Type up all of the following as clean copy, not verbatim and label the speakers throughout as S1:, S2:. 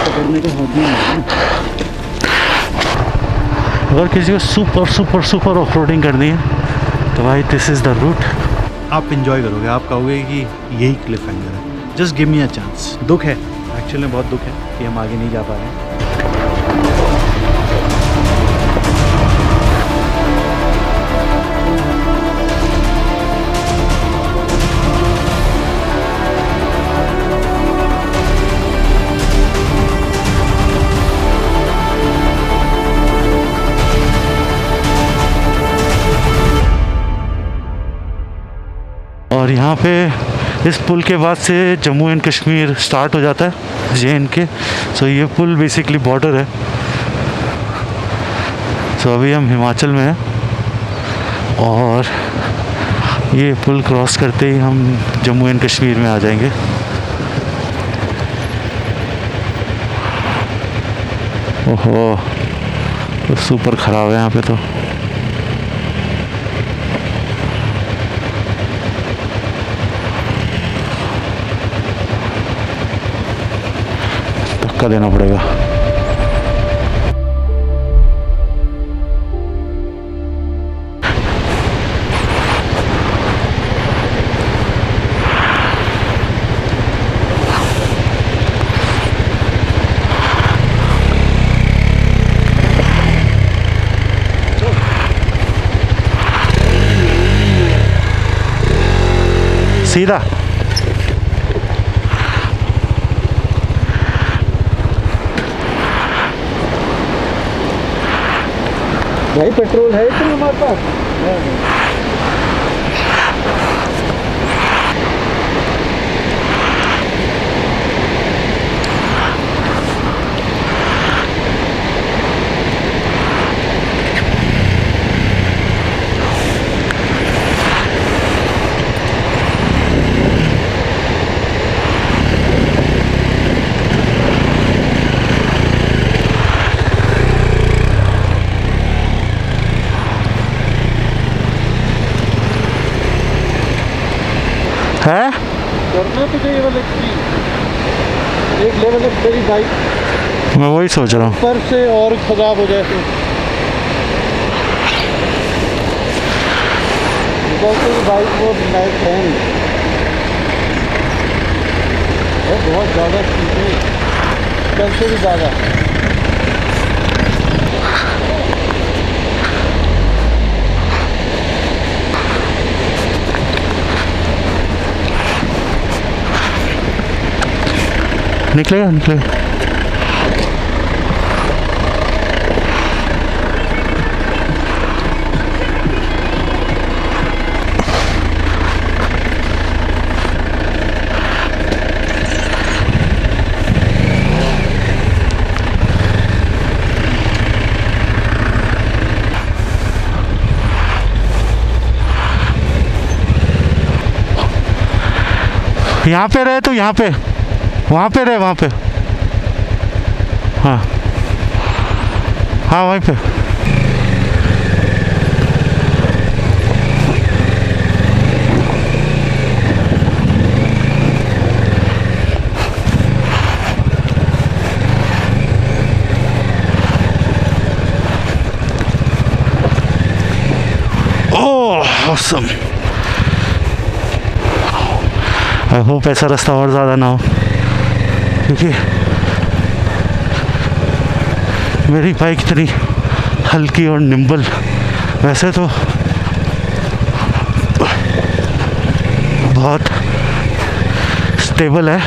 S1: पकड़ने का हॉबी है।
S2: अगर किसी को super super super off roading करनी है तो भाई दिस इज़ द रूट।
S1: आप इंजॉय करोगे, आप कहोगे कि यही क्लिफ हैंगर है। Just give me a chance. दुख है, एक्चुअली में बहुत दुख है कि हम आगे नहीं जा पा रहे हैं।
S2: और यहाँ पे इस पुल के बाद से जम्मू एंड कश्मीर स्टार्ट हो जाता है, JNK। सो ये पुल बेसिकली बॉर्डर है। सो अभी हम हिमाचल में हैं और ये पुल क्रॉस करते ही हम जम्मू एंड कश्मीर में आ जाएंगे। ओहो, तो सुपर ख़राब है यहाँ पे तो। धक्का देना पड़ेगा। सीधा
S1: भाई पेट्रोल है तो हमारे पास।
S2: है।
S1: करना तो चाहिए वाला एक लेवल है तेरी बाइक।
S2: मैं वही सोच रहा हूँ
S1: ऊपर से और खराब हो जाए तो तेरी बाइक वो नाइट है बहुत ज़्यादा कल से भी ज़्यादा।
S2: निकलेगा निकलेगा। यहाँ पे रहे तो यहाँ पे, वहाँ पे रहे, वहाँ पे। हाँ हाँ वहीं पे। ओह ऑसम। आई होप ऐसा रास्ता और ज़्यादा ना हो, क्योंकि मेरी बाइक इतनी हल्की और निम्बल वैसे तो बहुत स्टेबल है,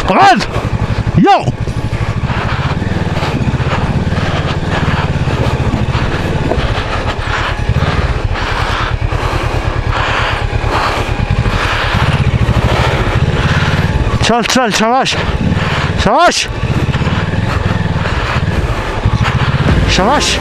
S2: come on, yo. चल चल, शाबाश शाबाश शाबाश।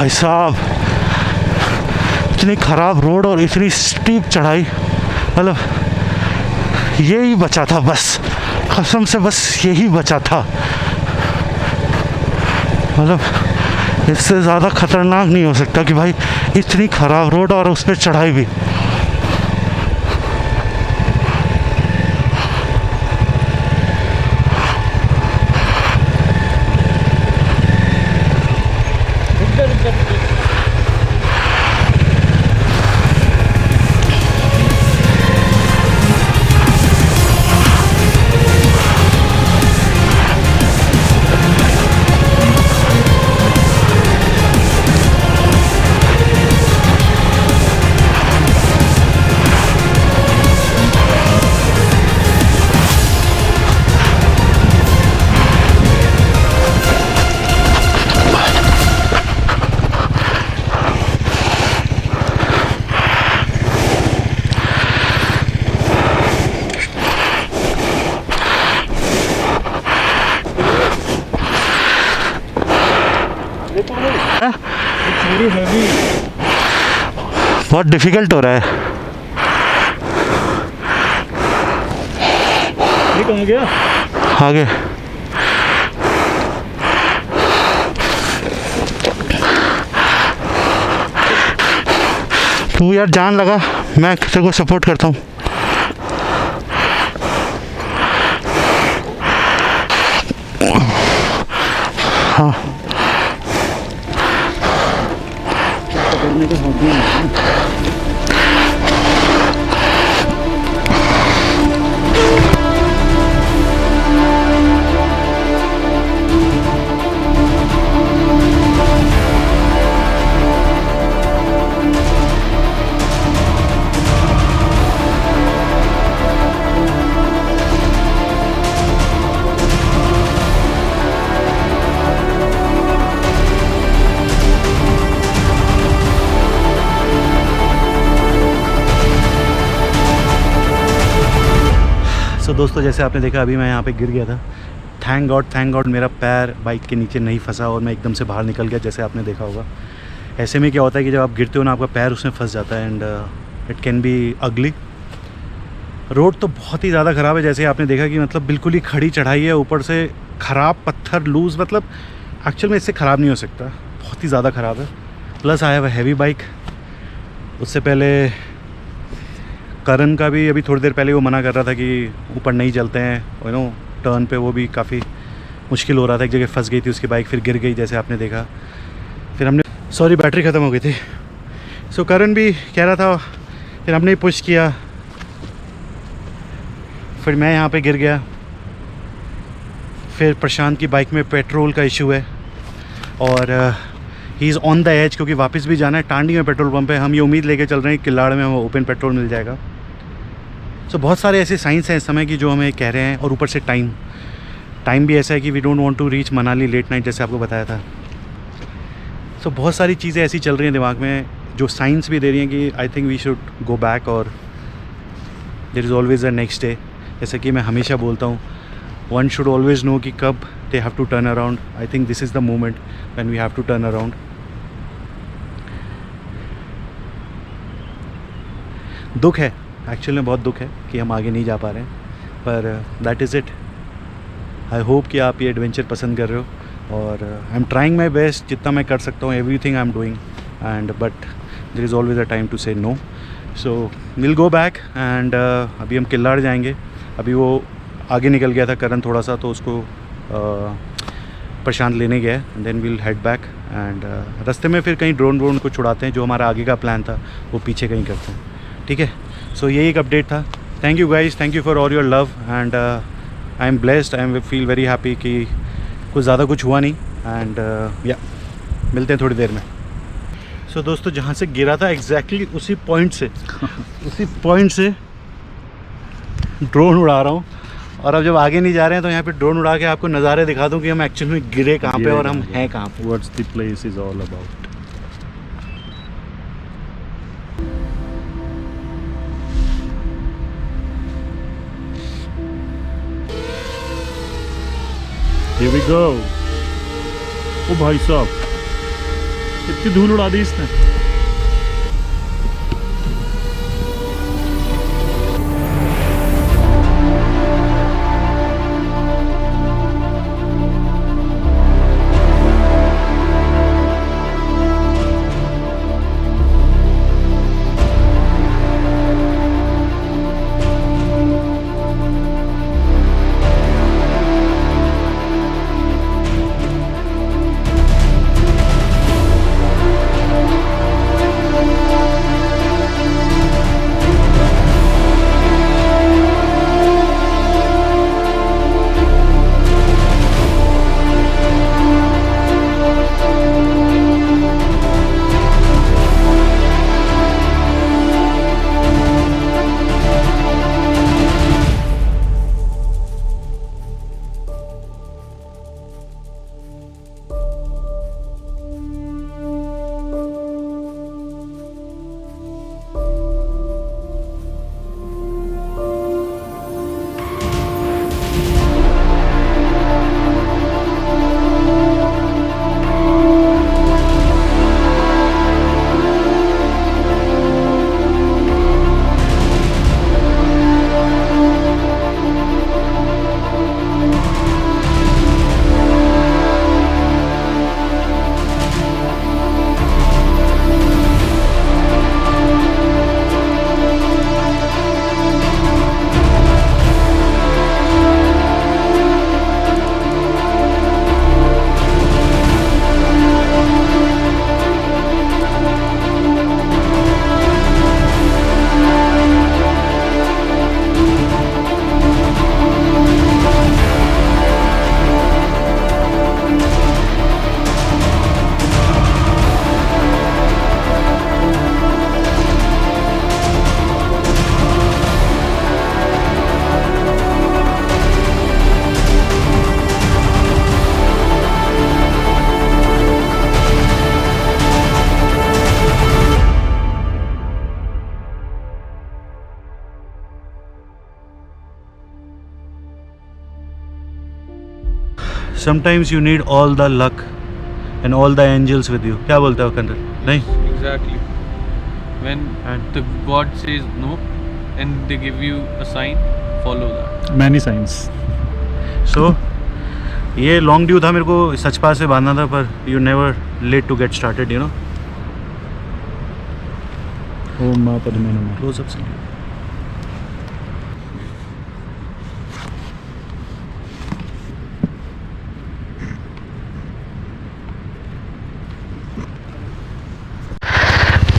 S2: भाई साहब, इतनी ख़राब रोड और इतनी स्टीप चढ़ाई, मतलब यही बचा था बस, कसम से बस यही बचा था। मतलब इससे ज़्यादा ख़तरनाक नहीं हो सकता कि भाई इतनी ख़राब रोड और उस पर चढ़ाई भी। बहुत डिफिकल्ट हो रहा है।
S1: ये कहाँ गया?
S2: आगे तू यार जान लगा, मैं तेरे को सपोर्ट करता हूँ। हाँ
S1: सो दोस्तों, जैसे आपने देखा अभी मैं यहाँ पे गिर गया था। थैंक गॉड मेरा पैर बाइक के नीचे नहीं फंसा और मैं एकदम से बाहर निकल गया, जैसे आपने देखा होगा। ऐसे में क्या होता है कि जब आप गिरते हो ना, आपका पैर उसमें फंस जाता है एंड इट कैन बी अगली। रोड तो बहुत ही ज़्यादा ख़राब है, जैसे आपने देखा कि मतलब बिल्कुल ही खड़ी चढ़ाई है, ऊपर से ख़राब पत्थर लूज़, मतलब एक्चुअल में इससे ख़राब नहीं हो सकता, बहुत ही ज़्यादा ख़राब है। Plus I have a heavy bike. उससे पहले करण का भी अभी थोड़ी देर पहले वो मना कर रहा था कि ऊपर नहीं चलते हैं, यू नो टर्न पे, वो भी काफ़ी मुश्किल हो रहा था, एक जगह फंस गई थी उसकी बाइक, फिर गिर गई जैसे आपने देखा। फिर हमने सॉरी बैटरी ख़त्म हो गई थी। सो करण भी कह रहा था, फिर हमने पुश किया, फिर मैं यहाँ पे गिर गया। फिर प्रशांत की बाइक में पेट्रोल का इशू है और he is on the edge, क्योंकि वापस भी जाना है। टांडी में पेट्रोल पंप है, हम ये उम्मीद लेके चल रहे हैं कि किल्लाड़ में हमें ओपन पेट्रोल मिल जाएगा। सो बहुत सारे ऐसे साइंस हैं इस समय की जो हमें कह रहे हैं, और ऊपर से टाइम भी ऐसा है कि we don't want to reach Manali late night, जैसे आपको बताया था। सो बहुत सारी चीज़ें ऐसी चल रही हैं दिमाग में जो साइंस भी दे रही हैं कि I think we should go back, और there is always a next day. जैसे कि मैं हमेशा बोलता हूँ, वन शुड ऑलवेज़ नो कि कब they have to turn around. I think this is the moment when we have to turn around. दुख है, एक्चुअली में बहुत दुख है कि हम आगे नहीं जा पा रहे हैं, पर that is it. I hope कि आप ये एडवेंचर पसंद कर रहे हो, और I am trying my best, जितना मैं कर सकता हूँ, everything I am doing, and but there is always a time to say no. So will go back and अभी हम किल्लाड़ जाएंगे। अभी वो आगे निकल गया था करण थोड़ा सा, तो उसको प्रशांत लेने गया है, then will head back and रास्ते में फिर कहीं ड्रोन को छुड़ाते हैं। जो हमारा आगे का प्लान था वो पीछे कहीं करते हैं, ठीक है। सो यही एक अपडेट था। Thank you guys, thank you for all your love and I am blessed, I am feel very happy कि कुछ ज़्यादा कुछ हुआ नहीं, एंड या मिलते हैं थोड़ी देर में। सो दोस्तों, जहाँ से गिरा था एग्जैक्टली उसी पॉइंट से ड्रोन उड़ा रहा हूँ, और अब जब आगे नहीं जा रहे हैं तो यहाँ पे ड्रोन उड़ा के आपको नज़ारे दिखा दूँ कि हम एक्चुअली में गिरे कहाँ पे और हम हैं कहाँ पे।
S3: What's the place is all about. Here we go. Oh भाई साहब, कितनी धूल उड़ा दी इसने।
S1: Sometimes you need all the luck and all the angels with you. क्या बोलते हो कंदर? नहीं
S4: Exactly. When
S1: And-
S4: the God says no and they give you a sign, follow that.
S3: Many science.
S1: So ये लॉन्ग ड्यू था, मेरे को सचपा से बांधना था, पर you never late to get started, you know.
S3: ओम माँ पद्मे नमः।
S1: क्लोज अप से.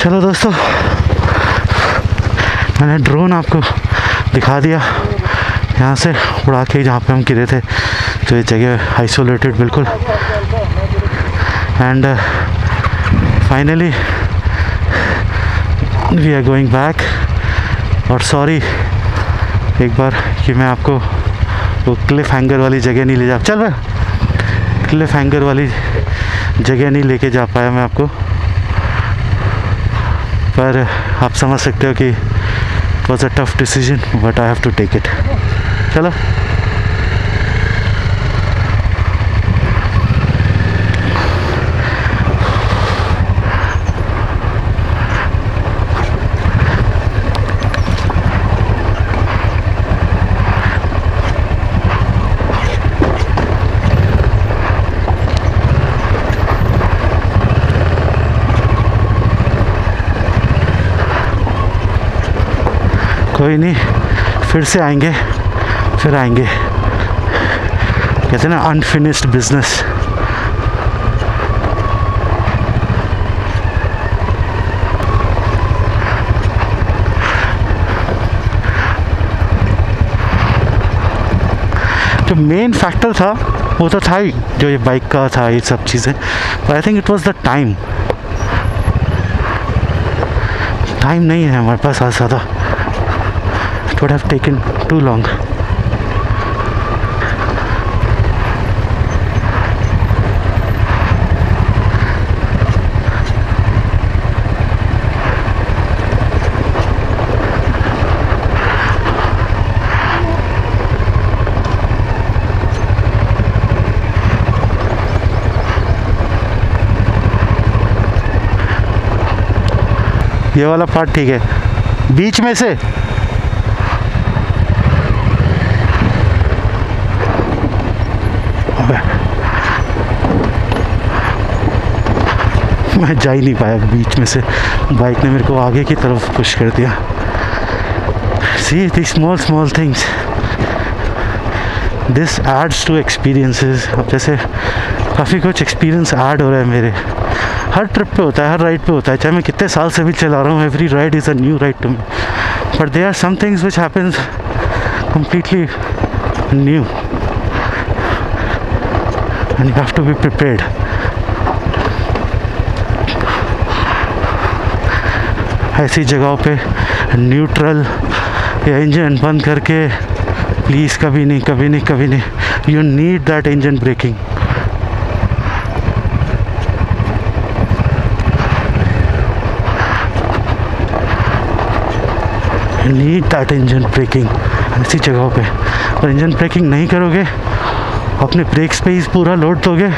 S2: चलो दोस्तों, मैंने ड्रोन आपको दिखा दिया यहाँ से उड़ा के, जहाँ पे हम गिरे थे. तो ये जगह आइसोलेटेड बिल्कुल. And finally we are going back. और सॉरी एक बार कि मैं आपको वो क्लिफ हैंगर वाली जगह नहीं ले जा, चल भाई, क्लिफ हैंगर वाली जगह नहीं लेके जा पाया मैं आपको. पर आप समझ सकते हो कि it was a tough decision, but I have to take it. चलो कोई नहीं, फिर से आएंगे, फिर आएंगे. कहते हैं ना, अनफिनिश्ड बिजनेस. जो मेन फैक्टर था वो तो था ही, जो ये बाइक का था, ये सब चीज़ें. But I think it was the time. Time नहीं है हमारे पास आज ज़्यादा. It would have taken too long. ये वाला पार्ट ठीक है, बीच में से अबे, मैं जा ही नहीं पाया बीच में से, बाइक ने मेरे को आगे की तरफ पुश कर दिया। See the small things, this adds to experiences. अब जैसे काफ़ी कुछ एक्सपीरियंस ऐड हो रहा है मेरे, हर ट्रिप पे होता है, हर राइड पे होता है, चाहे मैं कितने साल से भी चला रहा हूँ। Every ride is a new ride to me, but there are some things which happens completely new and you have to be prepared. ऐसी जगहों पे न्यूट्रल या इंजन बंद करके प्लीज़ कभी नहीं, कभी नहीं, कभी नहीं, you need that engine braking. You need that engine braking ऐसी जगहों पे। और इंजन ब्रेकिंग नहीं करोगे, अपने ब्रेक्स पे ही पूरा लोड दोगे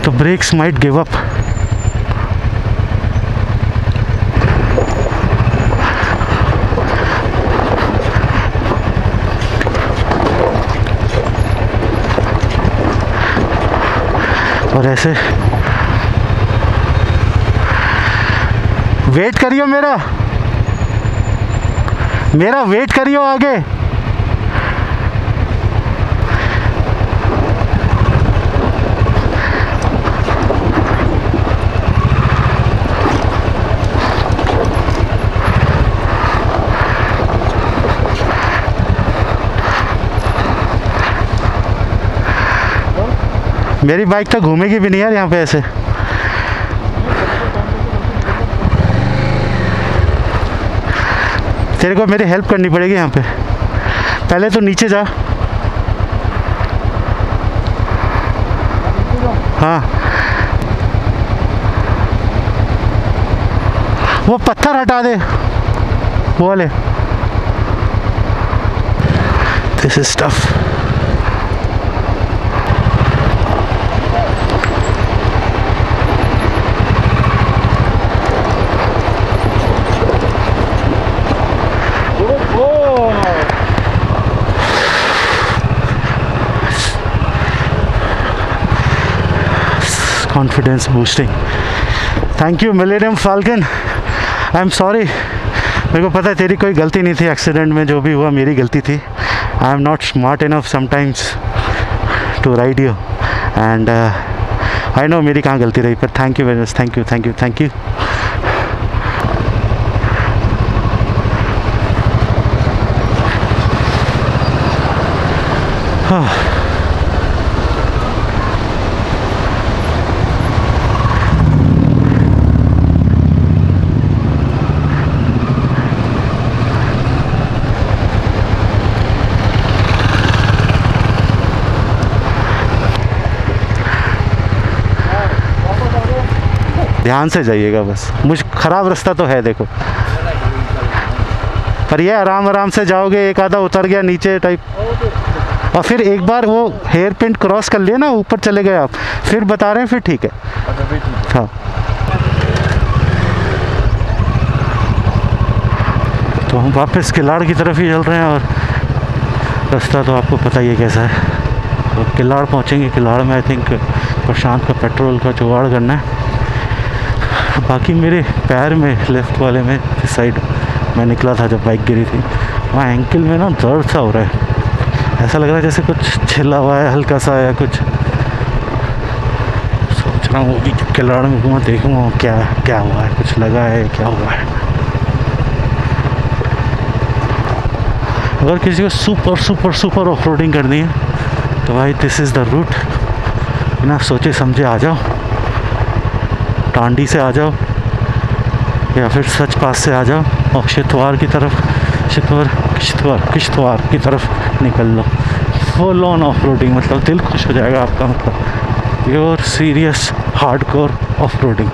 S2: तो ब्रेक्स माइट गिव अप। और ऐसे वेट करियो, मेरा वेट करियो आगे। मेरी बाइक तो घूमेगी भी नहीं यार यहाँ पे ऐसे। तेरे को मेरी हेल्प करनी पड़ेगी यहाँ पे। पहले तो नीचे जा। हाँ, वो पत्थर हटा दे, वो वाले। This is tough. Confidence boosting. Thank you millennium falcon. I am sorry, मेरे को पता है तेरी कोई गलती नहीं थी, एक्सीडेंट में जो भी हुआ मेरी गलती थी। I am not smart enough sometimes to ride you and I know मेरी कहाँ गलती रही, पर thank you very much, thank you, thank you, thank you. ध्यान से जाइएगा बस, मुझ ख़राब रास्ता तो है देखो, पर ये आराम आराम से जाओगे, एक आधा उतर गया नीचे टाइप, और फिर एक बार वो हेयर पिन क्रॉस कर लिया ना, ऊपर चले गए आप, फिर बता रहे हैं, फिर ठीक है। हाँ, तो हम वापस किलाड़ की तरफ ही चल रहे हैं, और रास्ता तो आपको पता ही है कैसा है। तो किलाड़ पहुँचेंगे, किलाड़ में आई थिंक प्रशांत का पेट्रोल का जुगाड़ करना है। बाकी मेरे पैर में, लेफ़्ट वाले में, इस साइड मैं निकला था जब बाइक गिरी थी, वहाँ एंकल में ना दर्द सा हो रहा है, ऐसा लग रहा है जैसे कुछ छिला हुआ है हल्का सा, या कुछ। सोच रहा हूँ कि किलाड़ में घूमा देखूँगा क्या क्या हुआ है, कुछ लगा है, क्या हुआ है। अगर किसी को super super super off roading करनी है तो भाई दिस इज़ द रूट। बिना सोचे समझे आ जाओ, टांडी से आ जाओ या फिर सच पास से आ जाओ, और किश्तवाड़ की तरफ, किश्तवाड़ की तरफ निकल लो। फुल ऑन ऑफ रोडिंग, मतलब दिल खुश हो जाएगा आपका, मतलब pure serious hardcore off roading.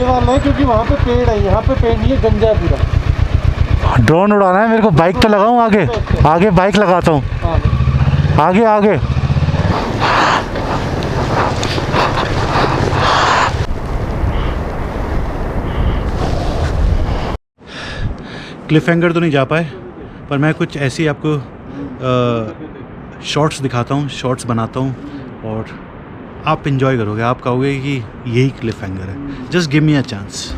S2: वाला है क्योंकि वहाँ पे पेड़ है, यहाँ पे पेड़ नहीं है, गंजा है पूरा। ड्रोन उड़ाना है मेरे को, बाइक तो लगाऊं आगे, आगे बाइक लगाता हूँ, आगे आगे।
S1: क्लिफ हैंगर तो नहीं जा पाए, पर मैं कुछ ऐसी आपको शॉर्ट्स दिखाता हूँ, शॉर्ट्स बनाता हूँ और आप इन्जॉय करोगे। आप कहोगे कि यही क्लिफ हैंगर है। Just give me a chance.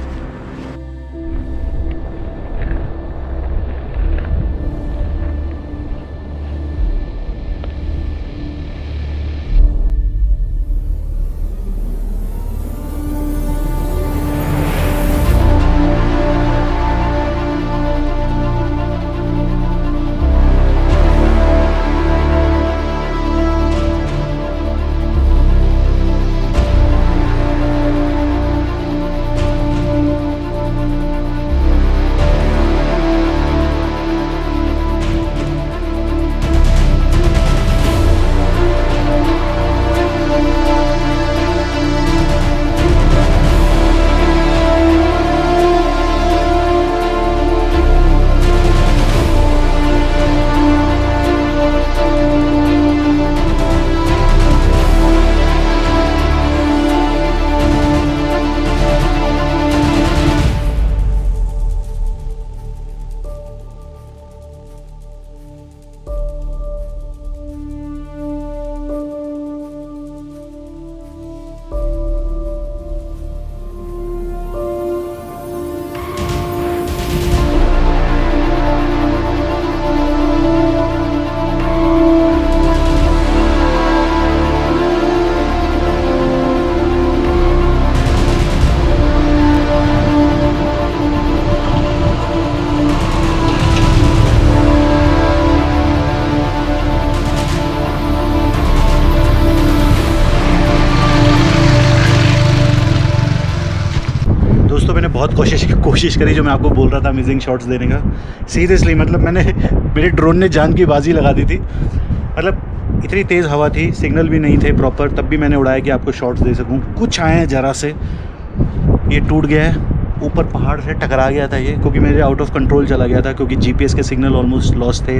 S1: दोस्तों मैंने बहुत कोशिश करी, जो मैं आपको बोल रहा था अमेजिंग शॉट्स देने का। सीरियसली मतलब मेरे ड्रोन ने जान की बाजी लगा दी थी। मतलब इतनी तेज़ हवा थी, सिग्नल भी नहीं थे प्रॉपर, तब भी मैंने उड़ाया कि आपको शॉट्स दे सकूं। कुछ आए हैं ज़रा से, ये टूट गया है, ऊपर पहाड़ से टकरा गया था ये, क्योंकि मेरे आउट ऑफ कंट्रोल चला गया था, क्योंकि GPS के सिग्नल ऑलमोस्ट लॉस थे,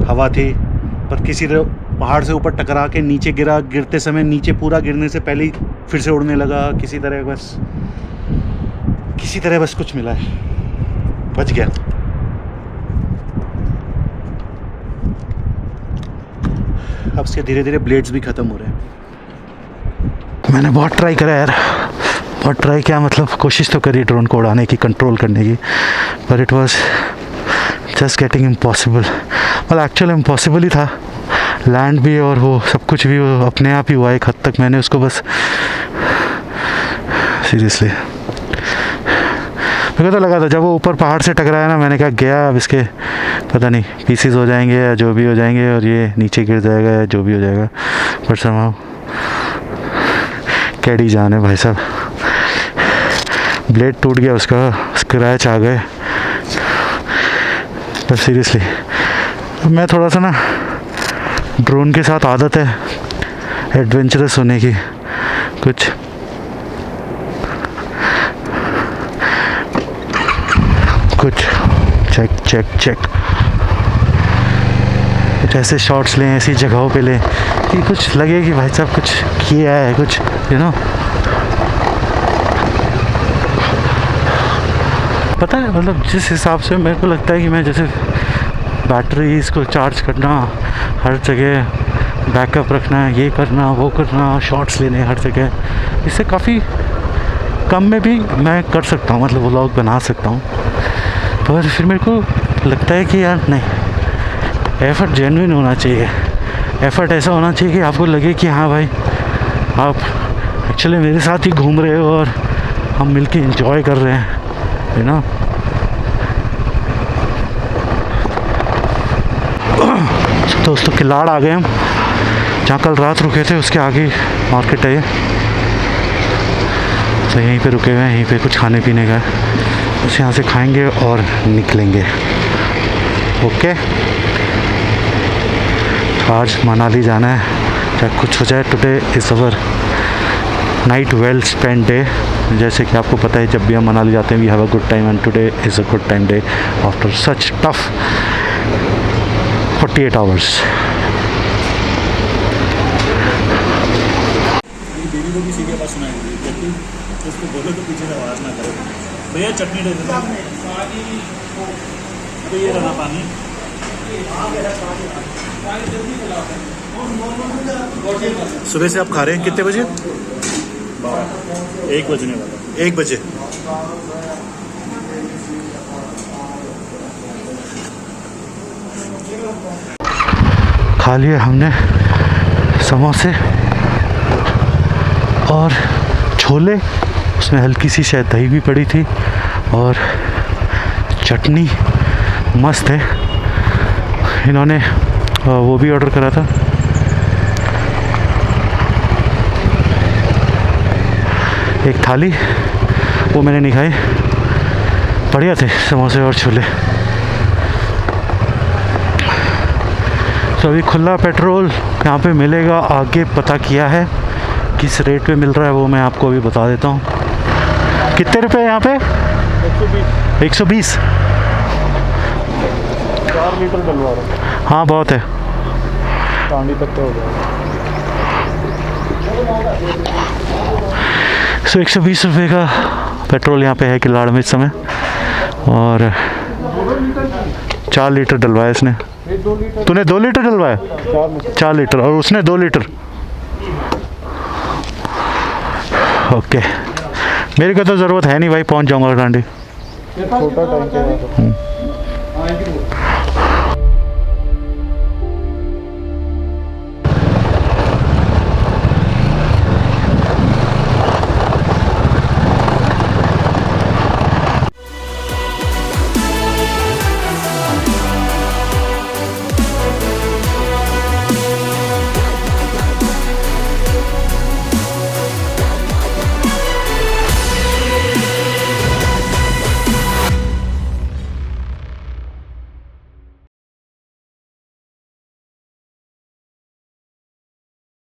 S1: हवा थी। पर किसी तरह पहाड़ से ऊपर टकरा के नीचे गिरा, गिरते समय नीचे पूरा गिरने से पहले ही फिर से उड़ने लगा। किसी तरह बस कुछ मिला है, बच गया। अब इसके धीरे धीरे ब्लेड्स भी ख़त्म हो रहे हैं।
S2: मैंने बहुत ट्राई करा यार, बहुत ट्राई किया, मतलब कोशिश तो करी ड्रोन को उड़ाने की, कंट्रोल करने की, पर it was just getting impossible. मतलब एक्चुअल इम्पॉसिबल ही था। लैंड भी और वो सब कुछ भी वो अपने आप ही हुआ एक हद तक। मैंने उसको बस सीरियसली मेरे को तो लगा था जब वो ऊपर पहाड़ से टकराया ना, मैंने कहा गया अब इसके पता नहीं पीसीज हो जाएंगे या जो भी हो जाएंगे और ये नीचे गिर जाएगा या जो भी हो जाएगा। पर समाओ कैडी जान है भाई साहब, ब्लेड टूट गया उसका, स्क्रैच आ गए। पर सीरियसली मैं थोड़ा सा ना, ड्रोन के साथ आदत है एडवेंचरस होने की। कुछ चेक कुछ ऐसे शॉट्स लें, ऐसी जगहों पे लें कि कुछ लगे कि भाई साहब कुछ किया है, कुछ पता है। मतलब जिस हिसाब से मेरे को लगता है कि मैं जैसे बैटरीज को चार्ज करना, हर जगह बैकअप रखना, ये करना वो करना, शॉट्स लेने हर जगह, इससे काफ़ी कम में भी मैं कर सकता हूँ, मतलब व्लॉग बना सकता हूँ। पर फिर मेरे को लगता है कि यार नहीं, एफ़र्ट जेन्युइन होना चाहिए। एफ़र्ट ऐसा होना चाहिए कि आपको लगे कि हाँ भाई आप एक्चुअली मेरे साथ ही घूम रहे हो और हम मिलके एंजॉय कर रहे हैं, यू नो। दोस्तों किलाड़ आ गए हम, जहाँ कल रात रुके थे उसके आगे मार्केट है ये, तो यहीं पे रुके हुए हैं। यहीं पे कुछ खाने पीने का है, बस यहाँ से खाएंगे और निकलेंगे। ओके, आज मनाली जाना है, चाहे कुछ हो जाए। Today is our night well spend day. जैसे कि आपको पता है जब भी हम मनाली जाते हैं we have a good time and today is a good time day after such tough 48 hours.
S3: दीदी को भी सीधे पास सुनाएंगे जब उसको बोलो तो पीछे से आवाज़ ना करे। भैया चटनी दे देना। तो ये रहा पानी।
S1: सुबह से आप खा रहे हैं कितने बजे?
S3: 1 बजने वाला।
S1: 1 बजे।
S2: खा लिए हमने समोसे और छोले, उसमें हल्की सी शायद दही भी पड़ी थी और चटनी मस्त है। इन्होंने वो भी ऑर्डर करा था, एक थाली, वो मैंने नहीं खाई, बढ़िया थे समोसे और छोले। तो अभी खुला पेट्रोल यहाँ पे मिलेगा, आगे पता किया है किस रेट पे मिल रहा है वो मैं आपको अभी बता देता हूँ। कितने रुपए यहाँ पे? 120।
S3: 4 लीटर डलवा रहा
S2: हाँ बहुत है।
S3: टांडी तक हो गया।
S2: 120 रुपये का पेट्रोल यहाँ पे है किलाड़ में इस समय, और 4 लीटर डलवाया इसने। तूने 2 लीटर डलवाया? 4 लीटर, और उसने 2 लीटर। ओके, मेरे को तो ज़रूरत है नहीं भाई, पहुँच जाऊँगा टांडी।
S3: छोटा टैंक है।